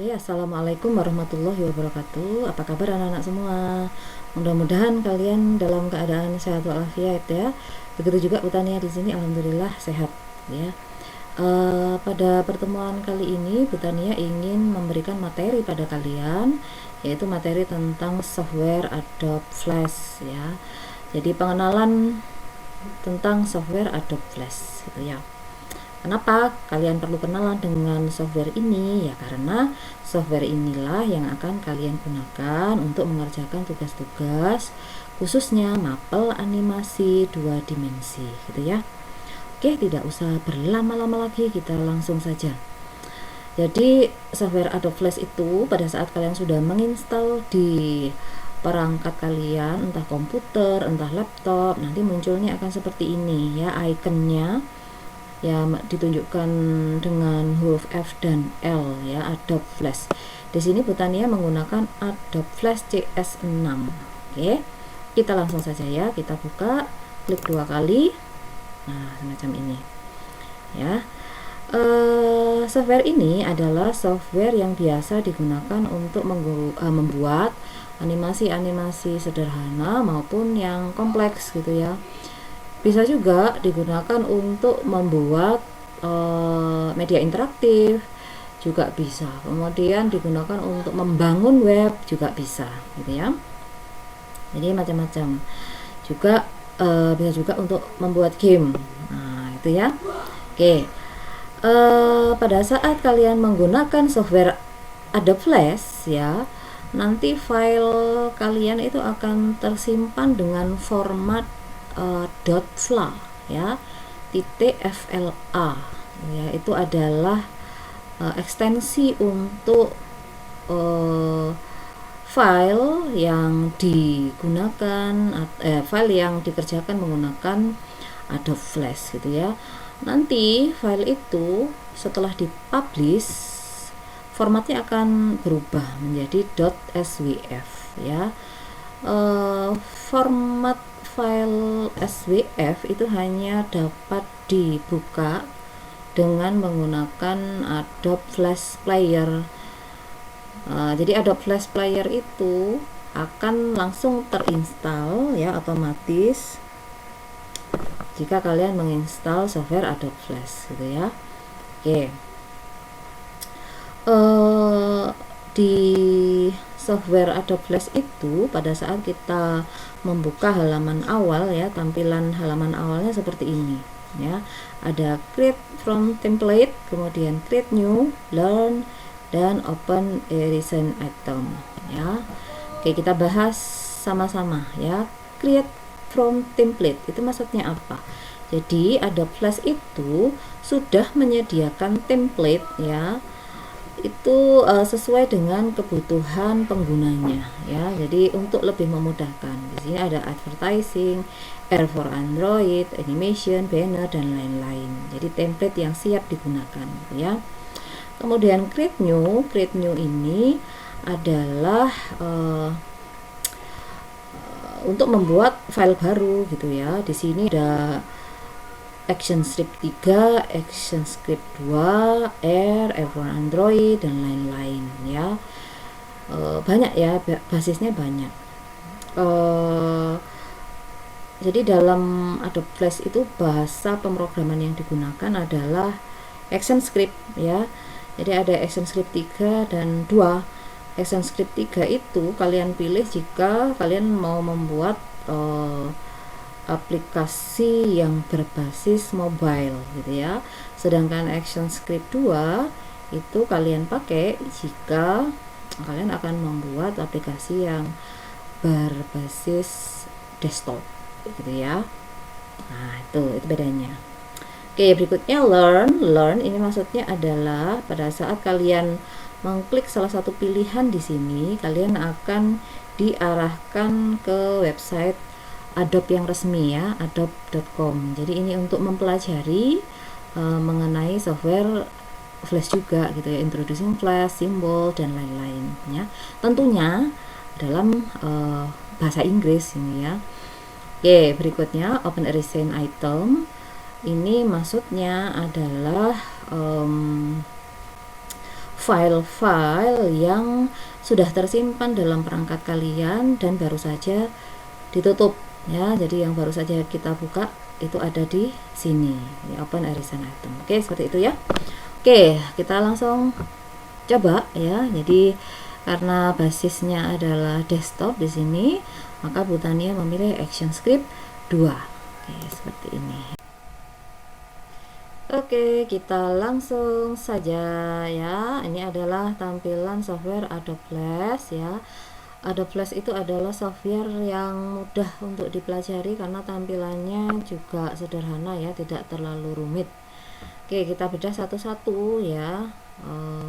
Assalamualaikum warahmatullahi wabarakatuh. Apa kabar anak-anak semua? Mudah-mudahan kalian dalam keadaan sehat walafiat ya. Begitu juga Butania di sini, alhamdulillah sehat ya. Pada pertemuan kali ini Butania ingin memberikan materi pada kalian, yaitu materi tentang software Adobe Flash ya. Jadi pengenalan tentang software Adobe Flash gitu ya. Kenapa kalian perlu kenalan dengan software ini? Ya karena software inilah yang akan kalian gunakan untuk mengerjakan tugas-tugas khususnya mapel animasi 2 dimensi gitu ya. Oke, tidak usah berlama-lama lagi, kita langsung saja. Jadi software Adobe Flash itu pada saat kalian sudah menginstal di perangkat kalian, entah komputer, entah laptop, nanti munculnya akan seperti ini ya, ikonnya ya ditunjukkan dengan huruf F dan L ya, Adobe Flash. Di sini Butania menggunakan Adobe Flash CS6. Oke, kita langsung saja ya, kita buka, klik 2 kali. Nah, semacam ini ya. Software ini adalah software yang biasa digunakan untuk membuat animasi-animasi sederhana maupun yang kompleks gitu ya. Bisa juga digunakan untuk membuat media interaktif juga bisa. Kemudian digunakan untuk membangun web juga bisa, gitu ya. Jadi macam-macam. Juga bisa juga untuk membuat game. Nah, itu ya. Oke. Pada saat kalian menggunakan software Adobe Flash ya, nanti file kalian itu akan tersimpan dengan format .fla ya, .fla ya, itu adalah ekstensi untuk file yang digunakan file yang dikerjakan menggunakan Adobe Flash gitu ya. Nanti file itu setelah dipublish formatnya akan berubah menjadi .swf ya. Format file SWF itu hanya dapat dibuka dengan menggunakan Adobe Flash Player. Jadi Adobe Flash Player itu akan langsung terinstall ya, otomatis jika kalian menginstal software Adobe Flash gitu ya. Oke. Di software Adobe Flash itu pada saat kita membuka halaman awal ya, tampilan halaman awalnya seperti ini ya. Ada create from template, kemudian create new, learn, dan open a recent item ya. Oke, kita bahas sama-sama ya. Create from template itu maksudnya apa? Jadi Adobe Flash itu sudah menyediakan template ya, itu sesuai dengan kebutuhan penggunanya ya. Jadi untuk lebih memudahkan, di sini ada advertising, Air for Android, animation, banner, dan lain-lain. Jadi template yang siap digunakan ya. Kemudian create new ini adalah untuk membuat file baru gitu ya. Di sini ada ActionScript 3, ActionScript 2, Air for Android, dan lain-lain ya. Banyak ya, basisnya banyak. Jadi dalam Adobe Flash itu bahasa pemrograman yang digunakan adalah ActionScript ya. Jadi ada ActionScript 3 dan 2. ActionScript 3 itu kalian pilih jika kalian mau membuat aplikasi yang berbasis mobile gitu ya. Sedangkan ActionScript 2 itu kalian pakai jika kalian akan membuat aplikasi yang berbasis desktop gitu ya. Nah, itu bedanya. Oke, berikutnya learn ini maksudnya adalah pada saat kalian mengklik salah satu pilihan di sini, kalian akan diarahkan ke website Adobe yang resmi ya, adobe.com. Jadi ini untuk mempelajari mengenai software Flash juga gitu ya, introducing Flash, simbol, dan lain-lain ya. Tentunya dalam bahasa Inggris ini ya. Oke, berikutnya open a recent item. Ini maksudnya adalah file-file yang sudah tersimpan dalam perangkat kalian dan baru saja ditutup ya. Jadi yang baru saja kita buka itu ada di sini, ini open a recent item. Oke, seperti itu ya. Oke, kita langsung coba ya. Jadi karena basisnya adalah desktop di sini, maka Bu Tania memilih ActionScript 2. Oke, seperti ini. Oke, kita langsung saja ya. Ini adalah tampilan software Adobe Flash ya. Adobe Flash itu adalah software yang mudah untuk dipelajari karena tampilannya juga sederhana ya, tidak terlalu rumit. Oke, kita bedah satu-satu ya,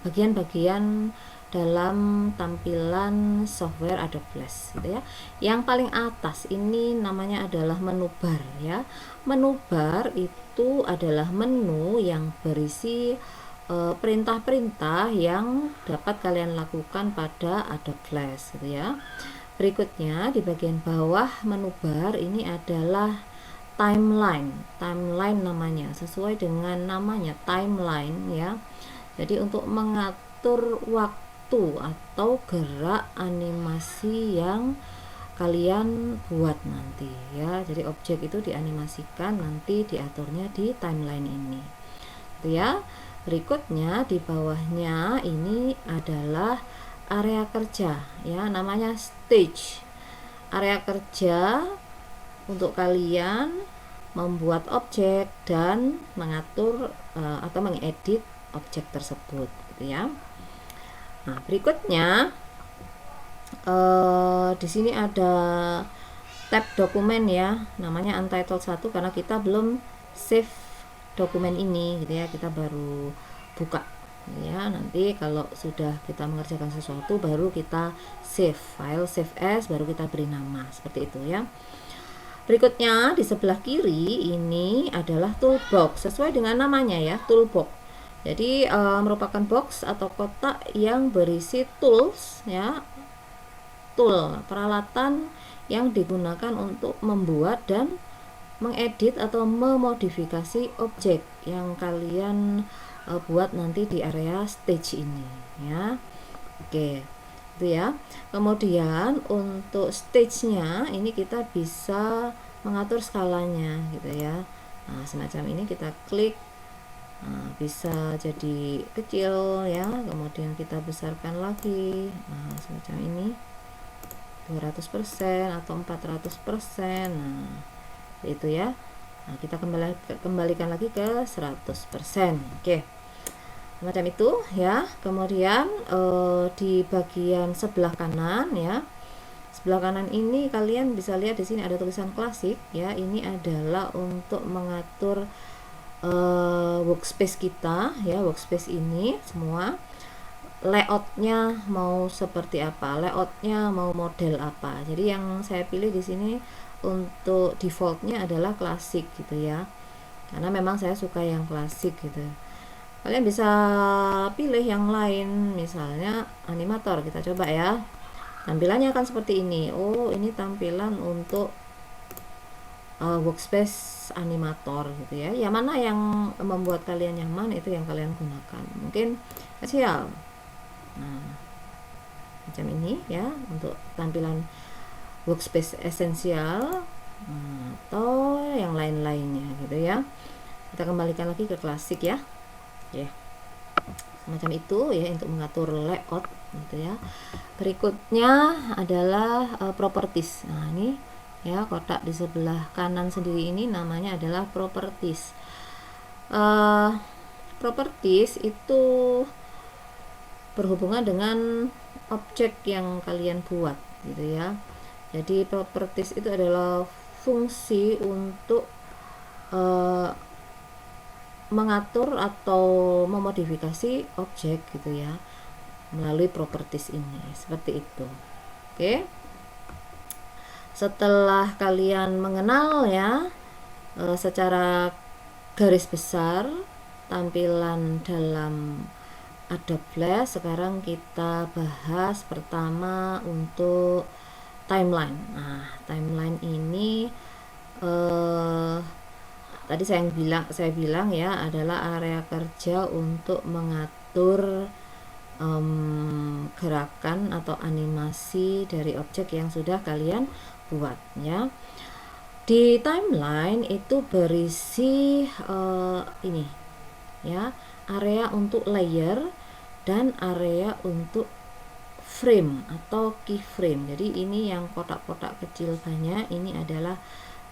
bagian-bagian dalam tampilan software Adobe Flash gitu ya. Yang paling atas ini namanya adalah menu bar ya. Menu bar itu adalah menu yang berisi perintah-perintah yang dapat kalian lakukan pada Adobe Flash gitu ya. Berikutnya di bagian bawah menu bar ini adalah timeline namanya, sesuai dengan namanya timeline ya. Jadi untuk mengatur waktu atau gerak animasi yang kalian buat nanti ya. Jadi objek itu dianimasikan, nanti diaturnya di timeline ini gitu ya. Berikutnya di bawahnya ini adalah area kerja ya, namanya stage. Area kerja untuk kalian membuat objek dan mengatur atau mengedit objek tersebut gitu ya. Nah, berikutnya di sini ada tab dokumen ya, namanya Untitled 1 karena kita belum save dokumen ini gitu ya, kita baru buka ya. Nanti kalau sudah kita mengerjakan sesuatu baru kita save file, save as, baru kita beri nama seperti itu ya. Berikutnya di sebelah kiri ini adalah toolbox, sesuai dengan namanya ya, toolbox. Jadi merupakan box atau kotak yang berisi tools ya, tool, peralatan yang digunakan untuk membuat dan mengedit atau memodifikasi objek yang kalian buat nanti di area stage ini ya. Oke, itu ya. Kemudian untuk stage-nya ini kita bisa mengatur skalanya gitu ya. Nah, semacam ini kita klik, bisa jadi kecil ya, kemudian kita besarkan lagi. Nah, semacam ini 200% atau 400%. Nah, itu ya. Nah, kita kembalikan lagi ke 100%. Oke. Macam itu ya. Kemudian di bagian sebelah kanan ya. Sebelah kanan ini kalian bisa lihat di sini ada tulisan klasik ya. Ini adalah untuk mengatur workspace kita ya. Workspace ini semua layoutnya mau seperti apa, layoutnya mau model apa. Jadi yang saya pilih di sini untuk defaultnya adalah klasik gitu ya, karena memang saya suka yang klasik gitu. Kalian bisa pilih yang lain, misalnya animator. Kita coba ya, tampilannya akan seperti ini. Oh, ini tampilan untuk workspace animator gitu ya. Yang mana yang membuat kalian nyaman itu yang kalian gunakan. Mungkin kecil. Nah, macam ini ya untuk tampilan workspace esensial atau yang lain-lainnya gitu ya. Kita kembalikan lagi ke klasik ya. Ya. Semacam itu ya untuk mengatur layout gitu ya. Berikutnya adalah properties. Nah, ini ya, kotak di sebelah kanan sendiri ini namanya adalah properties. Properties itu berhubungan dengan objek yang kalian buat gitu ya. Jadi properties itu adalah fungsi untuk mengatur atau memodifikasi objek gitu ya melalui properties ini, seperti itu. Oke. Setelah kalian mengenal ya secara garis besar tampilan dalam Adobe Flash, sekarang kita bahas pertama untuk timeline. Nah, timeline ini tadi saya bilang ya adalah area kerja untuk mengatur gerakan atau animasi dari objek yang sudah kalian buat ya. Di timeline itu berisi ini ya, area untuk layer dan area untuk frame atau keyframe. Jadi ini yang kotak-kotak kecil banyak ini adalah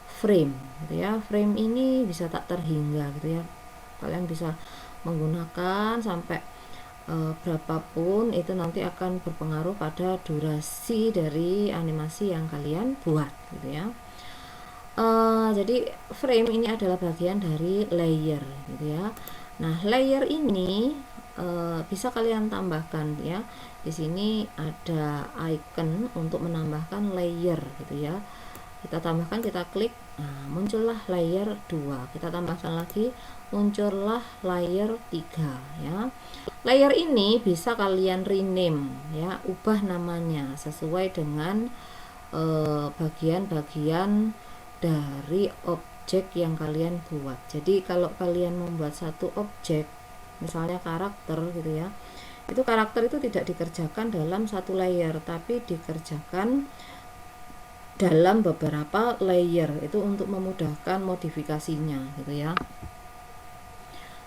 frame gitu ya. Frame ini bisa tak terhingga gitu ya. Kalian bisa menggunakan sampai berapapun, itu nanti akan berpengaruh pada durasi dari animasi yang kalian buat gitu ya. Jadi frame ini adalah bagian dari layer gitu ya. Nah, layer ini bisa kalian tambahkan ya. Di sini ada icon untuk menambahkan layer gitu ya. Kita tambahkan, kita klik, nah muncullah layer 2. Kita tambahkan lagi, muncullah layer 3 ya. Layer ini bisa kalian rename ya, ubah namanya sesuai dengan bagian-bagian dari objek yang kalian buat. Jadi kalau kalian membuat satu objek, misalnya karakter gitu ya, itu karakter itu tidak dikerjakan dalam satu layer, tapi dikerjakan dalam beberapa layer, itu untuk memudahkan modifikasinya gitu ya.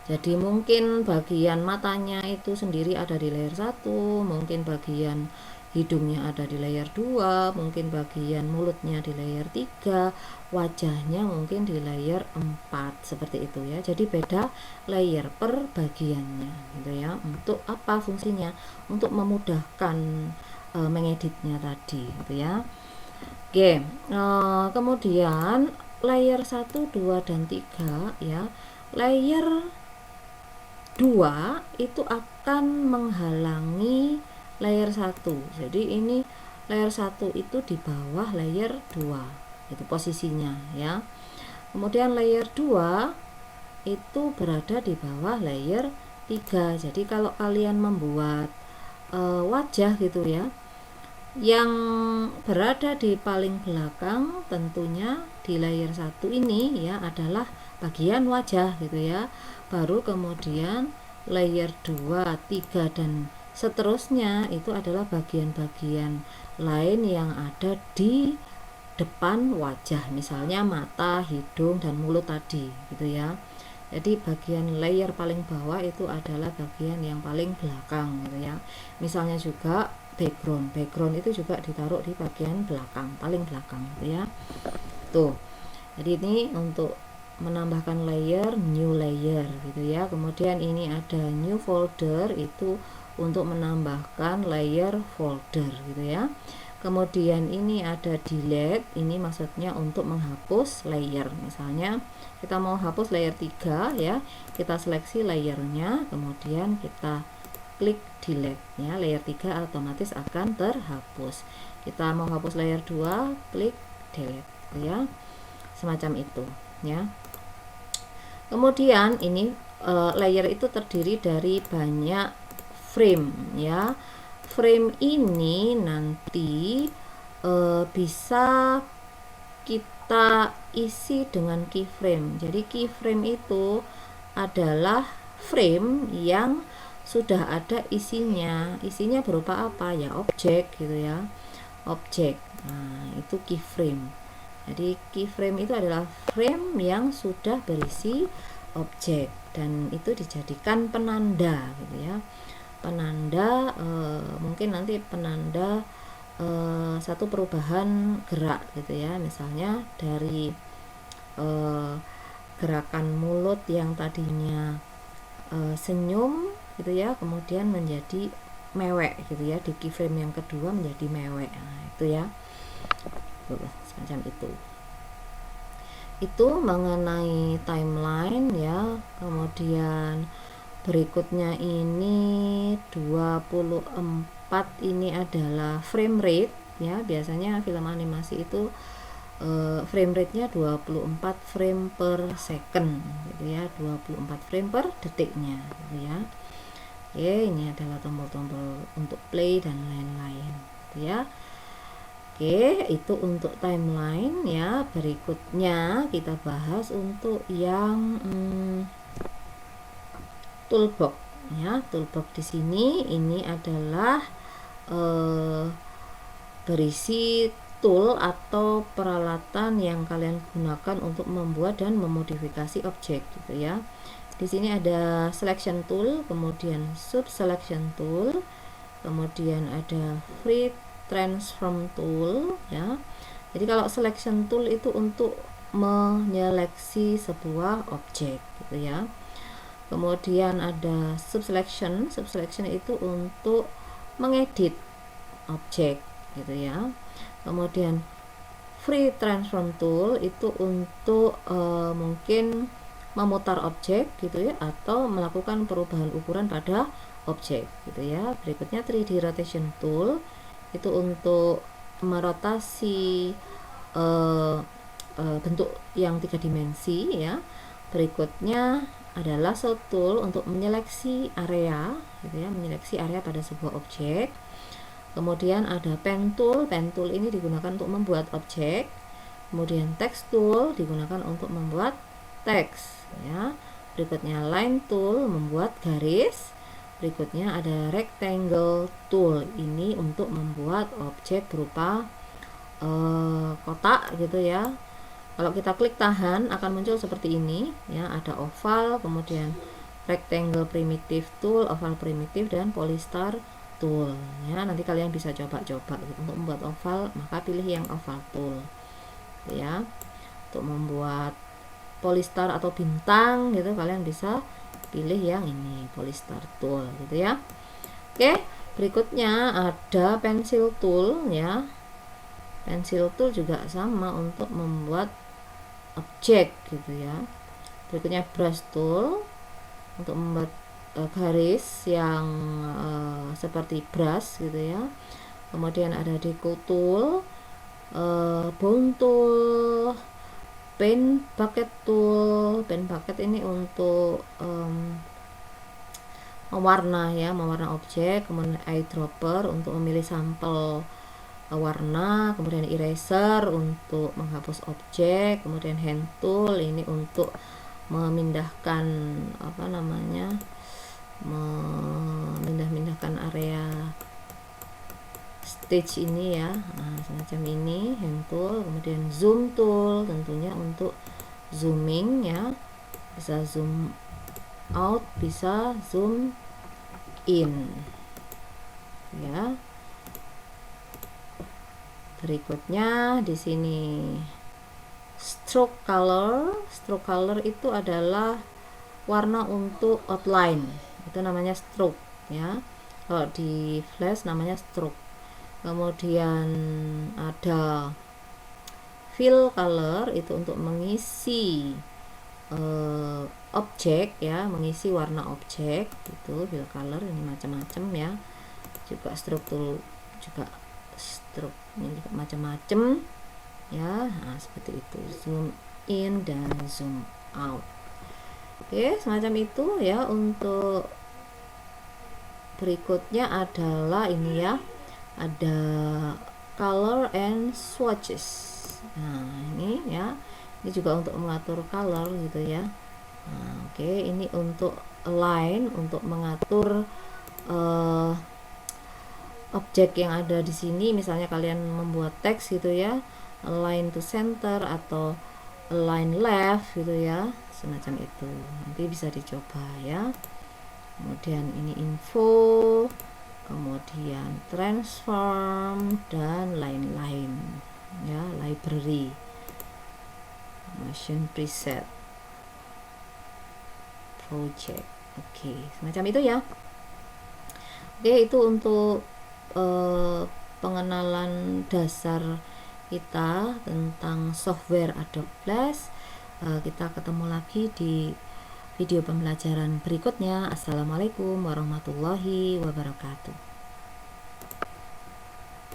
Jadi mungkin bagian matanya itu sendiri ada di layer 1, mungkin bagian hidungnya ada di layer 2, mungkin bagian mulutnya di layer 3, wajahnya mungkin di layer 4, seperti itu ya. Jadi beda layer per bagiannya gitu ya. Untuk apa fungsinya? Untuk memudahkan mengeditnya tadi gitu ya. Oke, kemudian layer 1, 2, dan 3 ya. Layer 2 itu akan menghalangi layer 1. Jadi ini layer 1 itu di bawah layer 2. Itu posisinya ya. Kemudian layer 2 itu berada di bawah layer 3. Jadi kalau kalian membuat wajah gitu ya, yang berada di paling belakang tentunya di layer 1 ini ya adalah bagian wajah gitu ya. Baru kemudian layer 2, 3 dan seterusnya itu adalah bagian-bagian lain yang ada di depan wajah, misalnya mata, hidung, dan mulut tadi gitu ya. Jadi bagian layer paling bawah itu adalah bagian yang paling belakang gitu ya. Misalnya juga background itu juga ditaruh di bagian belakang, paling belakang gitu ya. Tuh, jadi ini untuk menambahkan layer, new layer gitu ya. Kemudian ini ada new folder, itu untuk menambahkan layer folder gitu ya. Kemudian ini ada delete, ini maksudnya untuk menghapus layer. Misalnya kita mau hapus layer 3 ya, kita seleksi layernya, kemudian kita klik delete ya, layer 3 otomatis akan terhapus. Kita mau hapus layer 2, klik delete ya, semacam itu ya. Kemudian ini layer itu terdiri dari banyak frame ya. Frame ini nanti bisa kita isi dengan keyframe. Jadi keyframe itu adalah frame yang sudah ada isinya. Isinya berupa apa ya? Objek gitu ya. Objek. Nah, itu keyframe. Jadi keyframe itu adalah frame yang sudah berisi objek dan itu dijadikan penanda gitu ya. Penanda mungkin nanti penanda satu perubahan gerak gitu ya. Misalnya dari gerakan mulut yang tadinya senyum gitu ya, kemudian menjadi mewek gitu ya, di keyframe yang kedua menjadi mewek. Nah, itu ya. Semacam itu mengenai timeline ya. Kemudian berikutnya ini 24, ini adalah frame rate ya. Biasanya film animasi itu frame rate-nya 24 frame per second gitu ya, 24 frame per detiknya gitu ya. Oke, ini adalah tombol-tombol untuk play dan lain-lain gitu ya. Oke, itu untuk timeline ya. Berikutnya kita bahas untuk yang toolbox ya. Toolbox di sini ini adalah berisi tool atau peralatan yang kalian gunakan untuk membuat dan memodifikasi objek gitu ya. Di sini ada selection tool, kemudian sub selection tool, kemudian ada free transform tool ya. Jadi kalau selection tool itu untuk menyeleksi sebuah objek gitu ya. Kemudian ada subselection itu untuk mengedit objek gitu ya. Kemudian free transform tool itu untuk mungkin memutar objek gitu ya, atau melakukan perubahan ukuran pada objek gitu ya. Berikutnya 3D rotation tool itu untuk merotasi bentuk yang 3 dimensi ya. Berikutnya adalah lasso tool untuk menyeleksi area gitu ya, menyeleksi area pada sebuah objek. Kemudian ada pen tool ini digunakan untuk membuat objek. Kemudian text tool digunakan untuk membuat teks ya. Berikutnya line tool membuat garis. Berikutnya ada rectangle tool, ini untuk membuat objek berupa kotak gitu ya. Kalau kita klik tahan akan muncul seperti ini ya, ada oval, kemudian rectangle primitive tool, oval primitive, dan polystar tool ya. Nanti kalian bisa coba-coba gitu. Untuk membuat oval maka pilih yang oval tool ya. Untuk membuat polystar atau bintang gitu kalian bisa pilih yang ini, polystar tool gitu ya. Oke, berikutnya ada pencil tool ya. Pencil tool juga sama untuk membuat objek gitu ya. Berikutnya brush tool untuk membuat garis yang seperti brush gitu ya. Kemudian ada deco tool, bone tool, paint bucket tool. Paint bucket ini untuk mewarna ya, mewarna objek. Kemudian eyedropper untuk memilih sampel warna, kemudian eraser untuk menghapus objek, kemudian hand tool ini untuk memindahkan memindahkan area stage ini ya. Nah, semacam ini hand tool. Kemudian zoom tool tentunya untuk zooming ya, bisa zoom out, bisa zoom in ya. Berikutnya di sini stroke color itu adalah warna untuk outline, itu namanya stroke ya. Kalau di flash namanya stroke. Kemudian ada fill color, itu untuk mengisi objek ya, mengisi warna objek itu fill color. Ini macam-macam ya. Juga stroke tool juga stroke ini juga macam-macam ya. Nah, seperti itu, zoom in dan zoom out. Oke, semacam itu ya. Untuk berikutnya adalah ini ya, ada color and swatches. Nah, ini ya, ini juga untuk mengatur color gitu ya. Nah, oke, ini untuk align, untuk mengatur objek yang ada di sini. Misalnya kalian membuat teks gitu ya, align to center atau align left gitu ya, semacam itu. Nanti bisa dicoba ya. Kemudian ini info, kemudian transform, dan lain-lain ya, library, motion preset, project. Oke, semacam itu ya. Oke, itu untuk pengenalan dasar kita tentang software Adobe Flash. Kita ketemu lagi di video pembelajaran berikutnya. Assalamualaikum warahmatullahi wabarakatuh.